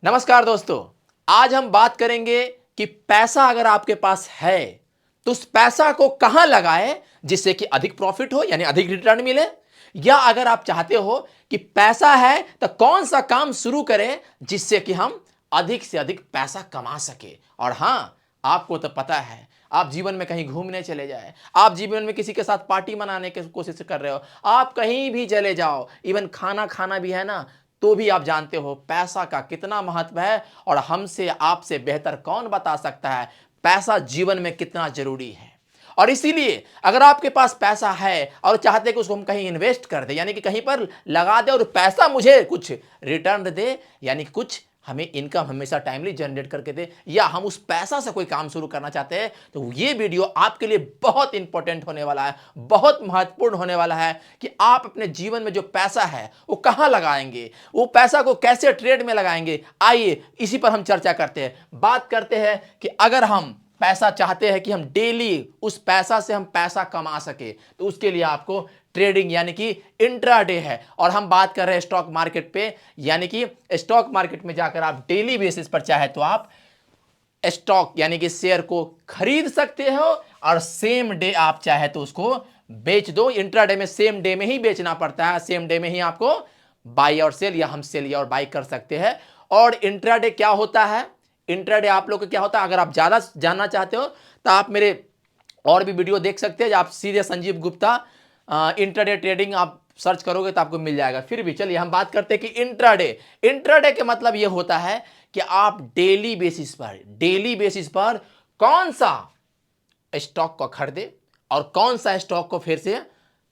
नमस्कार दोस्तों। आज हम बात करेंगे कि पैसा अगर आपके पास है तो उस पैसा को कहां लगाएं जिससे कि अधिक प्रॉफिट हो यानी अधिक रिटर्न मिले, या अगर आप चाहते हो कि पैसा है तो कौन सा काम शुरू करें जिससे कि हम अधिक से अधिक पैसा कमा सके। और हां, आपको तो पता है, आप जीवन में कहीं घूमने चले जाए, आप जीवन में किसी के साथ पार्टी मनाने की कोशिश कर रहे हो, आप कहीं भी चले जाओ, इवन खाना खाना भी है ना, तो भी आप जानते हो पैसा का कितना महत्व है। और हमसे आपसे बेहतर कौन बता सकता है पैसा जीवन में कितना जरूरी है। और इसीलिए अगर आपके पास पैसा है और चाहते कि उसको हम कहीं इन्वेस्ट कर दे, यानी कि कहीं पर लगा दे और पैसा मुझे कुछ रिटर्न दे, यानी कि कुछ हमें इनकम हमेशा टाइमली जनरेट करके दे, या हम उस पैसा से कोई काम शुरू करना चाहते हैं, तो ये वीडियो आपके लिए बहुत इंपॉर्टेंट होने वाला है, बहुत महत्वपूर्ण होने वाला है कि आप अपने जीवन में जो पैसा है वो कहां लगाएंगे, वो पैसा को कैसे ट्रेड में लगाएंगे। आइए इसी पर हम चर्चा करते हैं। बात करते हैं कि अगर हम पैसा चाहते हैं कि हम डेली उस पैसा से हम पैसा कमा सके, तो उसके लिए आपको ट्रेडिंग यानी कि इंट्राडे है। और हम बात कर रहे हैं स्टॉक मार्केट पे, यानी कि स्टॉक मार्केट में जाकर आप डेली बेसिस पर चाहे तो आप स्टॉक यानी कि शेयर को खरीद सकते हो, और सेम डे आप चाहे तो उसको बेच दो। इंट्राडे में सेम डे में ही बेचना पड़ता है, सेम डे में ही आपको बाई और सेल, या हम सेल या और बाई कर सकते हैं। और इंट्राडे क्या होता है, इंट्राडे आप लोग को क्या होता है, अगर आप ज्यादा जानना चाहते हो तो आप मेरे और भी वीडियो देख सकते हैं। आप सीधे संजीव गुप्ता इंट्राडे ट्रेडिंग आप सर्च करोगे तो आपको मिल जाएगा। फिर भी चलिए हम बात करते हैं कि इंट्राडे, इंट्राडे के मतलब यह होता है कि आप डेली बेसिस पर कौन सा स्टॉक को खरीदे और कौन सा स्टॉक को फिर से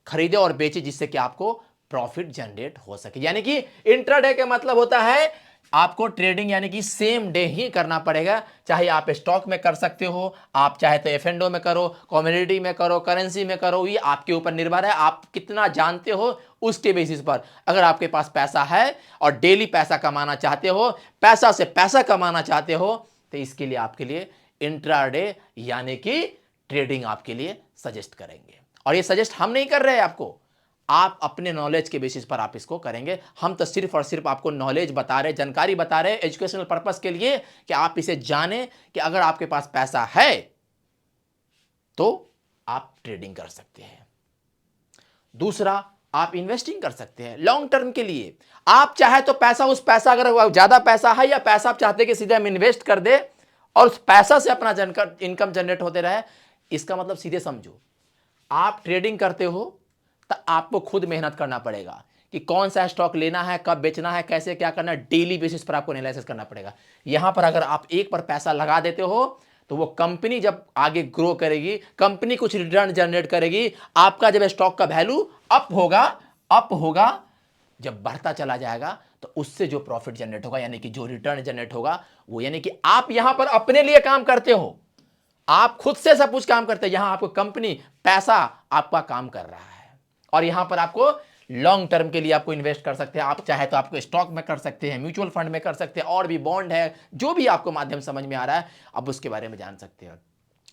खरीदे और बेचे जिससे कि आपको प्रॉफिट जनरेट हो सके। यानी कि इंट्राडे का मतलब होता है आपको ट्रेडिंग यानी कि सेम डे ही करना पड़ेगा। चाहे आप स्टॉक में कर सकते हो, आप चाहे तो एफ&ओ में करो, कमोडिटी में करो, करेंसी में करो, ये आपके ऊपर निर्भर है, आप कितना जानते हो उसके बेसिस पर। अगर आपके पास पैसा है और डेली पैसा कमाना चाहते हो, पैसा से पैसा कमाना चाहते हो, तो इसके लिए आपके लिए इंट्राडे यानी कि ट्रेडिंग आपके लिए सजेस्ट करेंगे। और ये सजेस्ट हम नहीं कर रहे हैं आपको, आप अपने नॉलेज के बेसिस पर आप इसको करेंगे। हम तो सिर्फ और सिर्फ आपको नॉलेज बता रहे, जानकारी बता रहे, एजुकेशनल पर्पस के लिए कि आप इसे जानें कि अगर आपके पास पैसा है तो आप ट्रेडिंग कर सकते हैं। दूसरा, आप इन्वेस्टिंग कर सकते हैं लॉन्ग टर्म के लिए। आप चाहे तो पैसा, उस पैसा अगर ज्यादा पैसा है या पैसा आप चाहते कि सीधे हम इन्वेस्ट कर दे और उस पैसा से अपना इनकम जनरेट होते रहे, इसका मतलब सीधे समझो, आप ट्रेडिंग करते हो तो आपको खुद मेहनत करना पड़ेगा कि कौन सा स्टॉक लेना है, कब बेचना है, कैसे क्या करना है, डेली बेसिस पर आपको एनालिसिस करना पड़ेगा। यहां पर अगर आप एक पर पैसा लगा देते हो तो वो कंपनी जब आगे ग्रो करेगी, कंपनी कुछ रिटर्न जनरेट करेगी, आपका जब स्टॉक का वैल्यू अप होगा, जब बढ़ता चला जाएगा तो उससे जो प्रॉफिट जनरेट होगा यानी कि जो रिटर्न जनरेट होगा वो, यानी कि आप यहां पर अपने लिए काम करते हो, आप खुद से सब कुछ काम करते हैं, यहां आपको कंपनी पैसा आपका काम कर रहा है। और यहां पर आपको लॉन्ग टर्म के लिए आपको इन्वेस्ट कर सकते हैं। आप चाहे तो आपको स्टॉक में कर सकते हैं, म्यूचुअल फंड में कर सकते हैं, और भी बॉन्ड है, जो भी आपको माध्यम समझ में आ रहा है अब उसके बारे में जान सकते हैं।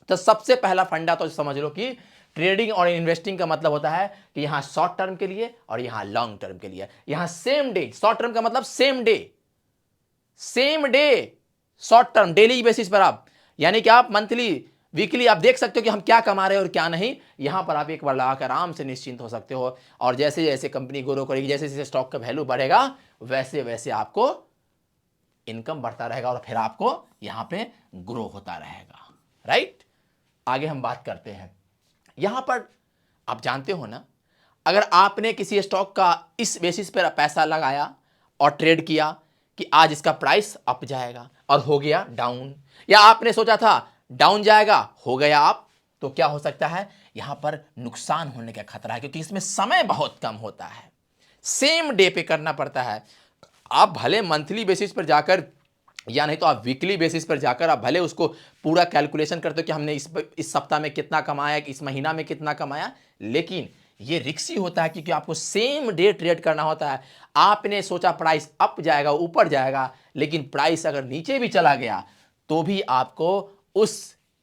तो सबसे पहला फंडा तो समझ लो कि ट्रेडिंग और इन्वेस्टिंग का मतलब होता है कि यहां शॉर्ट टर्म के लिए और यहां लॉन्ग टर्म के लिए। यहां सेम डे, शॉर्ट टर्म का मतलब same day, short term daily basis पर आप, यानी कि आप मंथली वीकली आप देख सकते हो कि हम क्या कमा रहे हैं और क्या नहीं। यहां पर आप एक बार लगाकर आराम से निश्चिंत हो सकते हो, और जैसे जैसे कंपनी ग्रो करेगी, जैसे जैसे स्टॉक का वैल्यू बढ़ेगा, वैसे वैसे आपको इनकम बढ़ता रहेगा और फिर आपको यहां पे ग्रो होता रहेगा। राइट, आगे हम बात करते हैं। यहां पर आप जानते हो ना, अगर आपने किसी स्टॉक का इस बेसिस पर पैसा लगाया और ट्रेड किया कि आज इसका प्राइस अप जाएगा और हो गया डाउन, या आपने सोचा था डाउन जाएगा हो गया अप, तो क्या हो सकता है, यहां पर नुकसान होने का खतरा है, क्योंकि इसमें समय बहुत कम होता है, सेम डे पे करना पड़ता है। आप भले मंथली बेसिस पर जाकर या नहीं तो आप वीकली बेसिस पर जाकर आप भले उसको पूरा कैलकुलेशन करते हो कि हमने इस सप्ताह में कितना कमाया, इस महीना में कितना कमाया, लेकिन ये रिस्की होता है क्योंकि आपको सेम डे ट्रेड करना होता है। आपने सोचा प्राइस अप जाएगा, ऊपर जाएगा, लेकिन प्राइस अगर नीचे भी चला गया तो भी आपको उस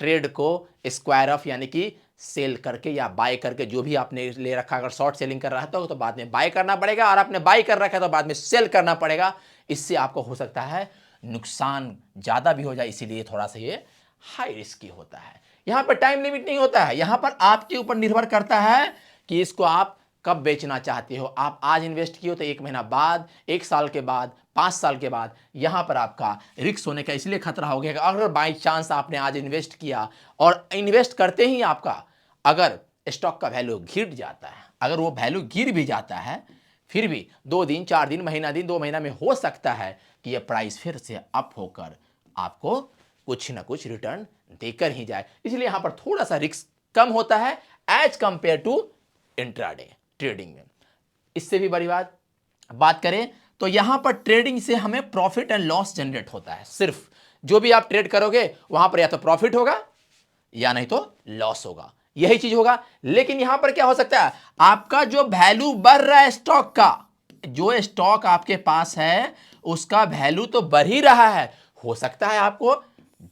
ट्रेड को स्क्वायर ऑफ यानी कि सेल करके या बाय करके, जो भी आपने ले रखा, अगर शॉर्ट सेलिंग कर रहा है तो बाद में बाय करना पड़ेगा, और आपने बाय कर रखा है तो बाद में सेल करना पड़ेगा। इससे आपको हो सकता है नुकसान ज़्यादा भी हो जाए, इसीलिए थोड़ा सा ये हाई रिस्की होता है। यहाँ पर टाइम लिमिट नहीं होता है, यहाँ पर आपके ऊपर निर्भर करता है कि इसको आप कब बेचना चाहते हो। आप आज इन्वेस्ट किए हो तो 1 महीना बाद, 1 साल के बाद, 5 साल के बाद, यहाँ पर आपका रिस्क होने का इसलिए खतरा हो गया कि अगर बाई चांस आपने आज इन्वेस्ट किया और इन्वेस्ट करते ही आपका अगर स्टॉक का वैल्यू गिर जाता है, अगर वो वैल्यू गिर भी जाता है, फिर भी 2 दिन, 4 दिन, महीना दिन, 2 महीना में हो सकता है कि ये प्राइस फिर से अप होकर आपको कुछ ना कुछ रिटर्न देकर ही जाए। इसलिए यहां पर थोड़ा सा रिस्क कम होता है as compared to intraday trading में। इससे भी बड़ी बात करें तो यहां पर ट्रेडिंग से हमें प्रॉफिट एंड लॉस जनरेट होता है। सिर्फ जो भी आप ट्रेड करोगे वहां पर या तो प्रॉफिट होगा या नहीं तो लॉस होगा, यही चीज होगा। लेकिन यहां पर क्या हो सकता है, आपका जो वैल्यू बढ़ रहा है स्टॉक का, जो स्टॉक आपके पास है उसका वैल्यू तो बढ़ ही रहा है, हो सकता है आपको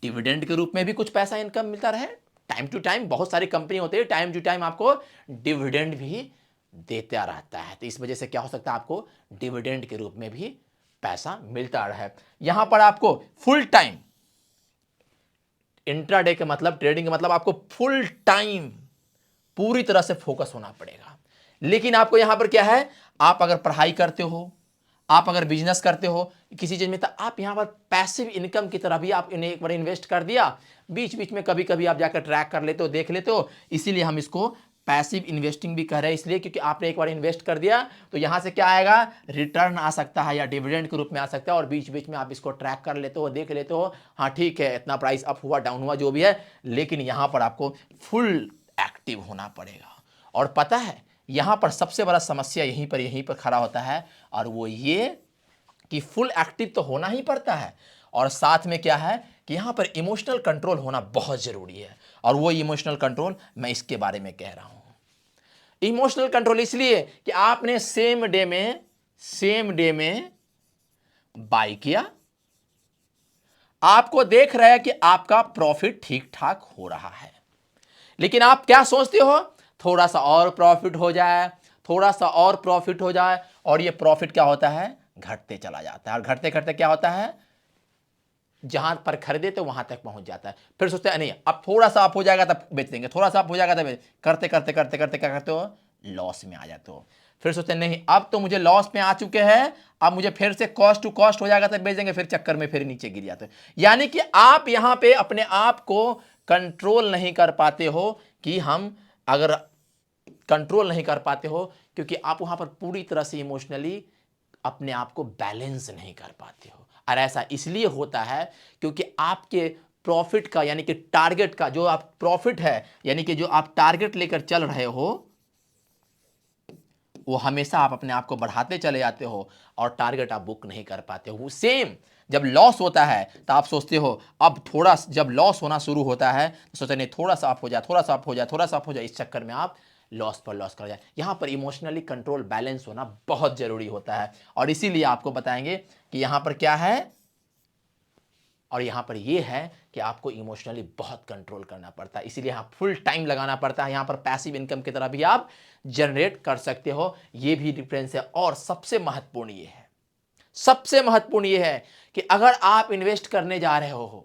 डिविडेंड के रूप में भी कुछ पैसा इनकम मिलता रहे। टाइम टू टाइम बहुत सारी कंपनी होती है, टाइम टू टाइम आपको डिविडेंड भी देता रहता है, तो इस वजह से क्या हो सकता है आपको डिविडेंड के रूप में भी पैसा मिलता रहे। यहां पर आपको फुल टाइम इंट्राडे के मतलब ट्रेडिंग के मतलब आपको फुल टाइम पूरी तरह से फोकस होना पड़ेगा। लेकिन आपको यहां पर क्या है, आप अगर पढ़ाई करते हो, आप अगर बिजनेस करते हो किसी चीज में, तो आप यहां पर पैसिव इनकम की तरह भी आप इन्हें एक बार इन्वेस्ट कर दिया, बीच बीच में कभी कभी आप जाकर ट्रैक कर लेते हो, देख लेते हो, इसीलिए हम इसको पैसिव इन्वेस्टिंग भी कह रहे हैं। इसलिए क्योंकि आपने एक बार इन्वेस्ट कर दिया तो यहां से क्या आएगा, रिटर्न आ सकता है या डिविडेंड के रूप में आ सकता है, और बीच बीच में आप इसको ट्रैक कर लेते हो, देख लेते हो, हाँ ठीक है इतना प्राइस अप हुआ डाउन हुआ जो भी है, लेकिन यहां पर आपको फुल एक्टिव होना पड़ेगा। और पता है यहां पर सबसे बड़ा समस्या यहीं पर खड़ा होता है, और वो ये कि फुल एक्टिव तो होना ही पड़ता है, और साथ में क्या है कि यहां पर इमोशनल कंट्रोल होना बहुत जरूरी है। और वो इमोशनल कंट्रोल मैं इसके बारे में कह रहा हूं। इमोशनल कंट्रोल इसलिए कि आपने सेम डे में बाय किया, आपको देख रहा है कि आपका प्रॉफिट ठीक ठाक हो रहा है, लेकिन आप क्या सोचते हो, थोड़ा सा और प्रॉफिट हो जाए, थोड़ा सा और प्रॉफिट हो जाए, और ये प्रॉफिट क्या होता है, घटते चला जाता है, और घटते घटते क्या होता है, जहां पर खरीदे तो वहां तक पहुंच जाता है। फिर सोचते हैं नहीं अब थोड़ा सा अप हो जाएगा तब बेच देंगे, थोड़ा सा अप हो जाएगा तब करते करते करते करते क्या करते हो, लॉस में आ जाते हो। फिर सोचते हैं नहीं अब तो मुझे लॉस में आ चुके हैं, अब मुझे फिर से कॉस्ट टू कॉस्ट हो जाएगा तब बेच देंगे, फिर चक्कर में फिर नीचे गिर जाते हो। यानी कि आप यहां पे अपने आप को कंट्रोल नहीं कर पाते हो, कि हम अगर कंट्रोल नहीं कर पाते हो क्योंकि आप वहां पर पूरी तरह से इमोशनली अपने आप को बैलेंस नहीं कर पाते हो। और ऐसा इसलिए होता है क्योंकि आपके प्रॉफिट का यानी कि टारगेट का जो आप प्रॉफिट है यानी कि जो आप टारगेट लेकर चल रहे हो, वो हमेशा आप अपने आप को बढ़ाते चले जाते हो और टारगेट आप बुक नहीं कर पाते हो। सेम जब लॉस होता है तो आप सोचते हो अब थोड़ा, जब लॉस होना शुरू होता है तो सोचते नहीं थोड़ा सा अप हो जाए, थोड़ा सा अप हो जाए, थोड़ा सा अप हो जाए, इस चक्कर में आप लॉस पर लॉस कर जाए। यहां पर इमोशनली कंट्रोल बैलेंस होना बहुत जरूरी होता है, और इसीलिए आपको बताएंगे कि यहां पर क्या है, और यहां पर यह है कि आपको इमोशनली बहुत कंट्रोल करना पड़ता है, इसीलिए यहां फुल टाइम लगाना पड़ता है। यहां पर पैसिव इनकम की तरह भी आप जनरेट कर सकते हो, यह भी डिफरेंस है। और सबसे महत्वपूर्ण यह है, सबसे महत्वपूर्ण यह है कि अगर आप इन्वेस्ट करने जा रहे हो,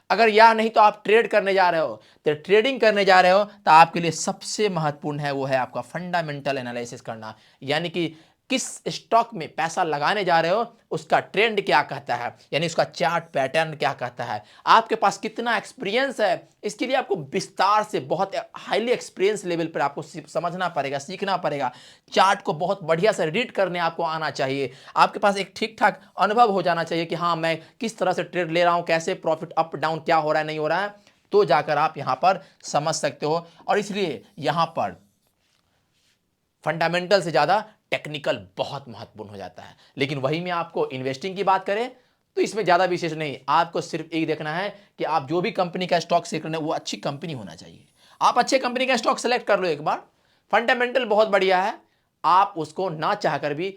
अगर या नहीं तो आप ट्रेड करने जा रहे हो, तो ट्रेडिंग करने जा रहे हो, तो आपके लिए सबसे महत्वपूर्ण है वो है आपका फंडामेंटल एनालिसिस करना। यानी कि किस स्टॉक में पैसा लगाने जा रहे हो, उसका ट्रेंड क्या कहता है, यानी उसका चार्ट पैटर्न क्या कहता है, आपके पास कितना एक्सपीरियंस है। इसके लिए आपको विस्तार से बहुत हाईली एक्सपीरियंस लेवल पर आपको समझना पड़ेगा, सीखना पड़ेगा। चार्ट को बहुत बढ़िया से रीड करने आपको आना चाहिए, आपके पास एक ठीक ठाक अनुभव हो जाना चाहिए कि हाँ मैं किस तरह से ट्रेड ले रहा हूं, कैसे प्रॉफिट अप डाउन क्या हो रहा है नहीं हो रहा है, तो जाकर आप यहां पर समझ सकते हो। और इसलिए यहां पर फंडामेंटल से ज्यादा टेक्निकल बहुत महत्वपूर्ण हो जाता है। लेकिन वही में आपको इन्वेस्टिंग की बात करें तो इसमें ज्यादा विशेष नहीं, आपको सिर्फ एक देखना है कि आप जो भी कंपनी का स्टॉक सेलेक्ट करना है वो अच्छी कंपनी होना चाहिए। आप अच्छे कंपनी का स्टॉक सेलेक्ट कर लो एक बार, फंडामेंटल बहुत बढ़िया है, आप उसको ना चाहकर भी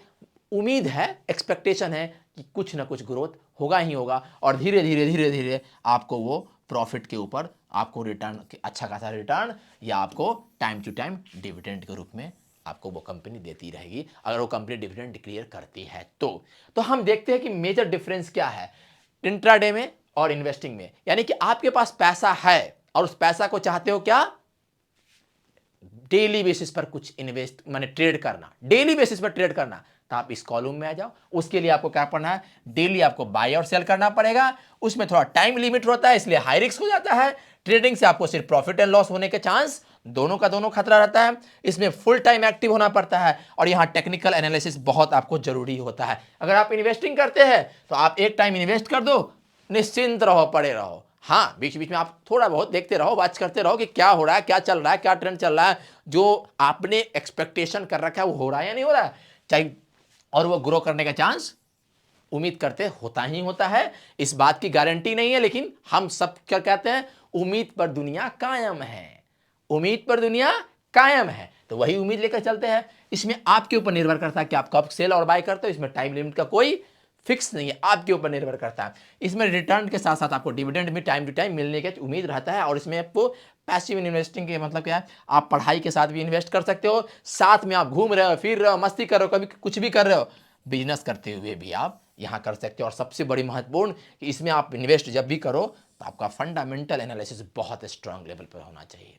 उम्मीद है, एक्सपेक्टेशन है कि कुछ ना कुछ ग्रोथ होगा ही होगा, और धीरे धीरे धीरे धीरे आपको वो प्रॉफिट के ऊपर आपको रिटर्न, अच्छा खासा रिटर्न, या आपको टाइम टू टाइम डिविडेंड के रूप में आपको वो कंपनी देती रहेगी, अगर वो कंपनी डिविडेंड डिक्लेयर करती है तो हम देखते हैं कि मेजर डिफरेंस क्या है इंट्राडे में और इन्वेस्टिंग में। यानी कि आपके पास पैसा है और उस पैसा को चाहते हो क्या, डेली बेसिस पर कुछ इन्वेस्ट माने ट्रेड करना, डेली बेसिस पर ट्रेड करना, तो आप इस कॉलम में आ जाओ। उसके लिए आपको क्या करना है, डेली आपको बाय और सेल करना पड़ेगा। उसमें थोड़ा टाइम लिमिट होता है, इसलिए हाई रिस्क हो जाता है। ट्रेडिंग से आपको सिर्फ प्रॉफिट एंड लॉस होने के चांस दोनों का दोनों खतरा रहता है। इसमें फुल टाइम एक्टिव होना पड़ता है और यहां टेक्निकल एनालिसिस बहुत आपको जरूरी होता है। अगर आप इन्वेस्टिंग करते हैं तो आप एक टाइम इन्वेस्ट कर दो, निश्चिंत रहो, पड़े रहो। हाँ, बीच बीच में आप थोड़ा बहुत देखते रहो, वॉच करते रहो कि क्या हो रहा है, क्या चल रहा है, क्या ट्रेंड चल रहा है, जो आपने एक्सपेक्टेशन कर रखा है वो हो रहा है या नहीं हो रहा है, चाहे, और वो ग्रो करने का चांस उम्मीद करते होता ही होता है। इस बात की गारंटी नहीं है, लेकिन हम सब क्या कहते हैं, उम्मीद पर दुनिया कायम है, उम्मीद पर दुनिया कायम है, तो वही उम्मीद लेकर चलते हैं। इसमें आपके ऊपर निर्भर करता है कि आप कब सेल और बाय करते हो। इसमें टाइम लिमिट का कोई फिक्स नहीं है, आपके ऊपर निर्भर करता है। इसमें रिटर्न के साथ साथ आपको डिविडेंड भी टाइम टू टाइम मिलने की उम्मीद रहता है। और इसमें आपको पैसिव इन्वेस्टिंग के मतलब क्या है, आप पढ़ाई के साथ भी इन्वेस्ट कर सकते हो, साथ में आप घूम रहे हो, फिर रहे हो, मस्ती कर रहे हो, कभी कुछ भी कर रहे हो, बिजनेस करते हुए भी आप यहाँ कर सकते हो। और सबसे बड़ी महत्वपूर्ण कि इसमें आप इन्वेस्ट जब भी करो तो आपका फंडामेंटल एनालिसिस बहुत स्ट्रांग लेवल पर होना चाहिए।